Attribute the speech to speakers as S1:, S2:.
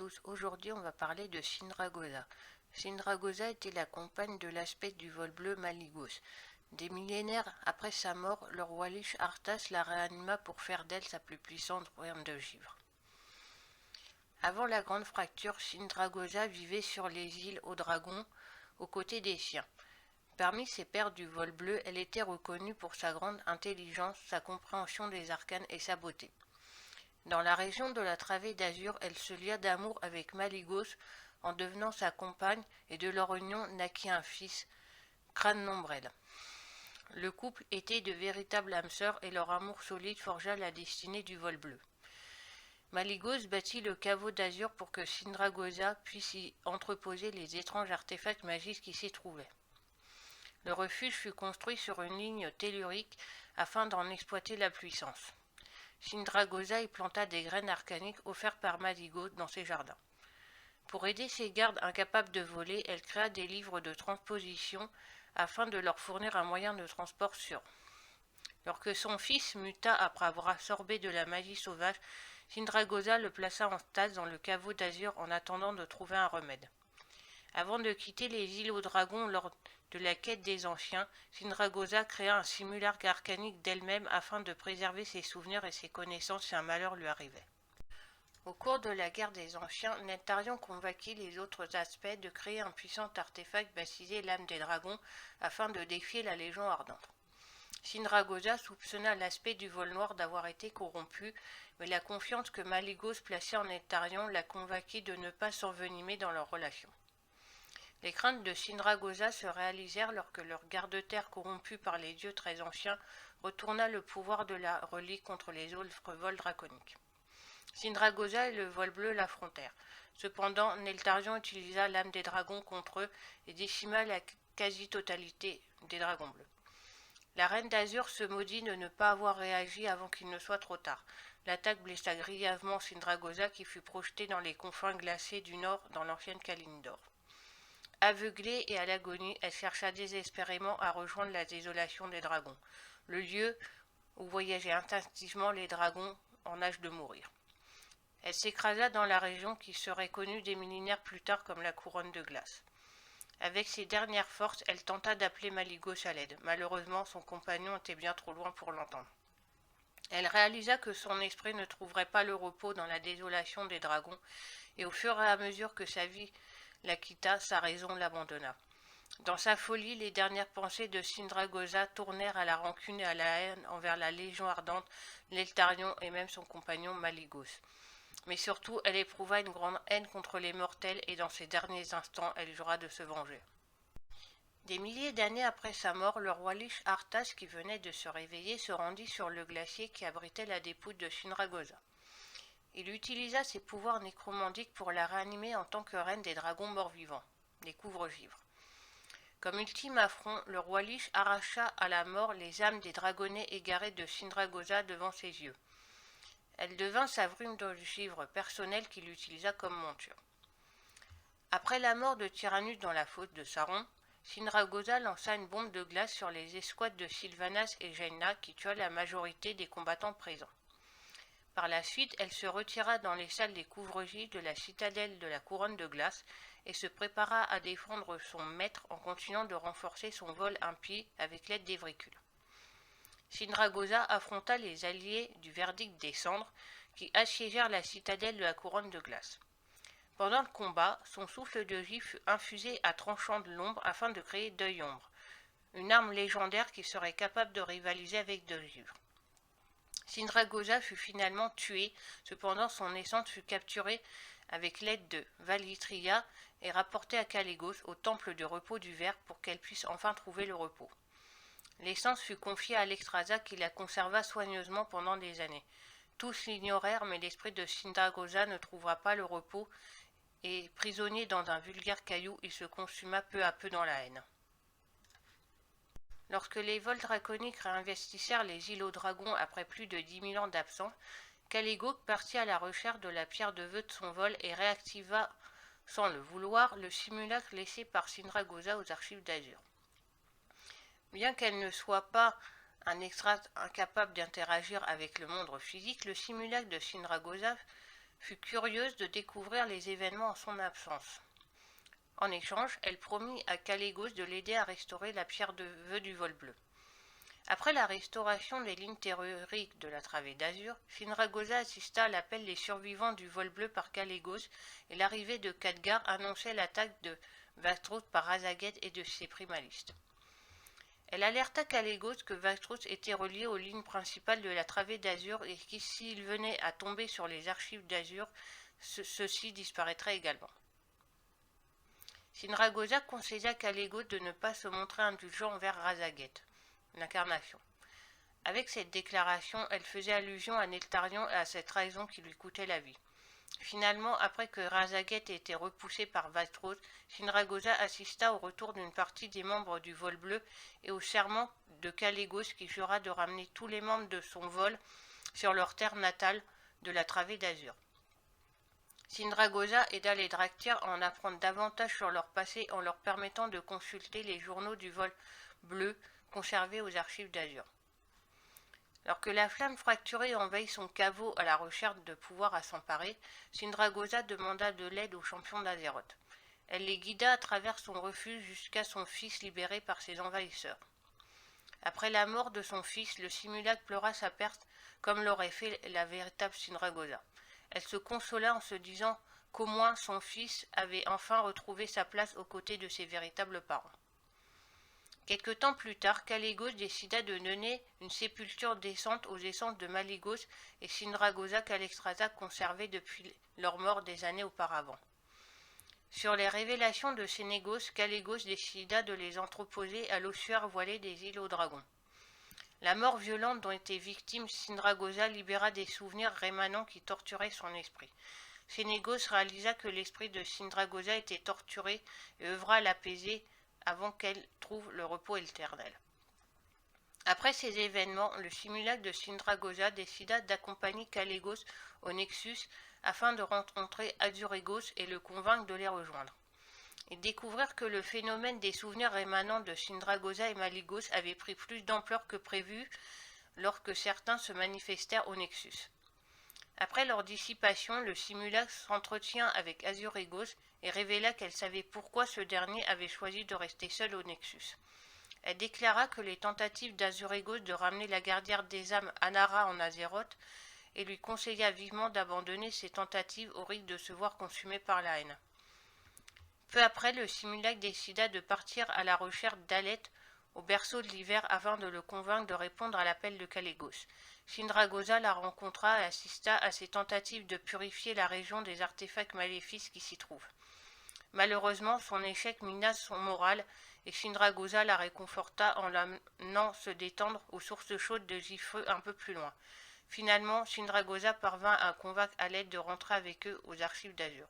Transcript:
S1: tous, aujourd'hui on va parler de Sindragosa. Sindragosa était la compagne de l'aspect du vol bleu Maligos. Des millénaires après sa mort, le roi Lich Arthas la réanima pour faire d'elle sa plus puissante reine de givre. Avant la grande fracture, Sindragosa vivait sur les îles aux dragons, aux côtés des siens. Parmi ses pairs du vol bleu, elle était reconnue pour sa grande intelligence, sa compréhension des arcanes et sa beauté. Dans la région de la Travée d'Azur, elle se lia d'amour avec Maligos en devenant sa compagne et de leur union naquit un fils, Crâne-Nombrel. Le couple était de véritables âmes sœurs et leur amour solide forgea la destinée du vol bleu. Maligos bâtit le caveau d'Azur pour que Sindragosa puisse y entreposer les étranges artefacts magiques qui s'y trouvaient. Le refuge fut construit sur une ligne tellurique afin d'en exploiter la puissance. Sindragosa y planta des graines arcaniques offertes par Maligos dans ses jardins. Pour aider ses gardes incapables de voler, elle créa des livres de transposition afin de leur fournir un moyen de transport sûr. Lorsque son fils muta après avoir absorbé de la magie sauvage, Sindragosa le plaça en stase dans le caveau d'Azur en attendant de trouver un remède. Avant de quitter les îles aux dragons lors de la quête des anciens, Sindragosa créa un simulacre arcanique d'elle-même afin de préserver ses souvenirs et ses connaissances si un malheur lui arrivait. Au cours de la guerre des anciens, Neltarion convainquit les autres aspects de créer un puissant artefact baptisé l'âme des dragons afin de défier la Légion ardente. Sindragosa soupçonna l'aspect du vol noir d'avoir été corrompu, mais la confiance que Maligos plaçait en Neltarion la convainquit de ne pas s'envenimer dans leur relation. Les craintes de Sindragosa se réalisèrent lorsque leur garde-terre corrompu par les dieux très anciens retourna le pouvoir de la relique contre les autres vols draconiques. Sindragosa et le vol bleu l'affrontèrent. Cependant, Neltarion utilisa l'âme des dragons contre eux et décima la quasi-totalité des dragons bleus. La reine d'Azur se maudit de ne pas avoir réagi avant qu'il ne soit trop tard. L'attaque blessa grièvement Sindragosa qui fut projetée dans les confins glacés du nord dans l'ancienne Kalimdor. Aveuglée et à l'agonie, elle chercha désespérément à rejoindre la désolation des dragons, le lieu où voyageaient instinctivement les dragons en âge de mourir. Elle s'écrasa dans la région qui serait connue des millénaires plus tard comme la couronne de glace. Avec ses dernières forces, elle tenta d'appeler Maligos à l'aide. Malheureusement, son compagnon était bien trop loin pour l'entendre. Elle réalisa que son esprit ne trouverait pas le repos dans la désolation des dragons, et au fur et à mesure que sa vie la quitta, sa raison l'abandonna. Dans sa folie, les dernières pensées de Sindragosa tournèrent à la rancune et à la haine envers la Légion ardente, Neltarion et même son compagnon Maligos. Mais surtout, elle éprouva une grande haine contre les mortels et dans ses derniers instants, elle jura de se venger. Des milliers d'années après sa mort, le roi Lich Arthas, qui venait de se réveiller, se rendit sur le glacier qui abritait la dépouille de Sindragosa. Il utilisa ses pouvoirs nécromantiques pour la réanimer en tant que reine des dragons morts-vivants, les couvre-givres. Comme ultime affront, le roi Lich arracha à la mort les âmes des dragonnets égarés de Sindragosa devant ses yeux. Elle devint sa brume de givre personnelle qu'il utilisa comme monture. Après la mort de Tyrannus dans la fosse de Saron, Sindragosa lança une bombe de glace sur les escouades de Sylvanas et Jaina qui tua la majorité des combattants présents. Par la suite, elle se retira dans les salles des couvre-givres de la citadelle de la couronne de glace et se prépara à défendre son maître en continuant de renforcer son vol impie avec l'aide des Vricules. Sindragosa affronta les alliés du verdict des cendres qui assiégèrent la citadelle de la couronne de glace. Pendant le combat, son souffle de givre fut infusé à tranchant de l'ombre afin de créer Deuil Ombre, une arme légendaire qui serait capable de rivaliser avec Deuil Givre. Sindragosa fut finalement tuée, cependant son essence fut capturée avec l'aide de Valitria et rapportée à Caligos au temple du repos du ver pour qu'elle puisse enfin trouver le repos. L'essence fut confiée à Alexstrasza qui la conserva soigneusement pendant des années. Tous l'ignorèrent, mais l'esprit de Sindragosa ne trouva pas le repos et, prisonnier dans un vulgaire caillou, il se consuma peu à peu dans la haine. Lorsque les vols draconiques réinvestissèrent les îles aux dragons après plus de 10 000 ans d'absence, Caligos partit à la recherche de la pierre de vœu de son vol et réactiva, sans le vouloir, le simulacre laissé par Sindragosa aux archives d'Azur. Bien qu'elle ne soit pas un extra incapable d'interagir avec le monde physique, le simulacre de Sindragosa fut curieuse de découvrir les événements en son absence. En échange, elle promit à Kalégos de l'aider à restaurer la pierre de vœu du vol bleu. Après la restauration des lignes telluriques de la travée d'Azur, Sindragosa assista à l'appel des survivants du vol bleu par Kalégos et l'arrivée de Khadgar annonçait l'attaque de Vakhtros par Razaget et de ses primalistes. Elle alerta Kalégos que Vakhtros était relié aux lignes principales de la travée d'Azur et que s'il venait à tomber sur les archives d'Azur, ceux-ci disparaîtraient également. Sindragosa conseilla Kalégos de ne pas se montrer indulgent envers Razaget, l'incarnation. Avec cette déclaration, elle faisait allusion à Nectarion et à cette trahison qui lui coûtait la vie. Finalement, après que Razaget ait été repoussé par Vakhtros, Sindragosa assista au retour d'une partie des membres du vol bleu et au serment de Kalégos qui jura de ramener tous les membres de son vol sur leur terre natale de la travée d'Azur. Sindragosa aida les Draktyrs à en apprendre davantage sur leur passé en leur permettant de consulter les journaux du vol bleu conservés aux archives d'Azur. Alors que la flamme fracturée envahit son caveau à la recherche de pouvoir à s'emparer, Sindragosa demanda de l'aide aux champions d'Azeroth. Elle les guida à travers son refuge jusqu'à son fils libéré par ses envahisseurs. Après la mort de son fils, le simulacre pleura sa perte comme l'aurait fait la véritable Sindragosa. Elle se consola en se disant qu'au moins son fils avait enfin retrouvé sa place aux côtés de ses véritables parents. Quelque temps plus tard, Kalégos décida de donner une sépulture décente aux essences de Malygos et Sindragosa qu'Alexstrasza conservait depuis leur mort des années auparavant. Sur les révélations de Sénégos, Kalégos décida de les entreposer à l'ossuaire voilé des îles aux dragons. La mort violente dont était victime Sindragosa libéra des souvenirs rémanents qui torturaient son esprit. Sénégos réalisa que l'esprit de Sindragosa était torturé et œuvra à l'apaiser avant qu'elle trouve le repos éternel. Après ces événements, le simulacre de Sindragosa décida d'accompagner Kalégos au Nexus afin de rencontrer Azurégos et le convaincre de les rejoindre. Et découvrir que le phénomène des souvenirs rémanents de Sindragosa et Malygos avait pris plus d'ampleur que prévu lorsque certains se manifestèrent au Nexus. Après leur dissipation, le simulacre s'entretient avec Azurégos et révéla qu'elle savait pourquoi ce dernier avait choisi de rester seul au Nexus. Elle déclara que les tentatives d'Azurégos de ramener la gardière des âmes Anara en Azeroth et lui conseilla vivement d'abandonner ses tentatives au risque de se voir consumé par la haine. Peu après, le simulacre décida de partir à la recherche d'Alet au berceau de l'hiver afin de le convaincre de répondre à l'appel de Kalégos. Sindragosa la rencontra et assista à ses tentatives de purifier la région des artefacts maléfiques qui s'y trouvent. Malheureusement, son échec mina son moral et Sindragosa la réconforta en l'amenant se détendre aux sources chaudes de Gifreux un peu plus loin. Finalement, Sindragosa parvint à convaincre Alet de rentrer avec eux aux archives d'Azur.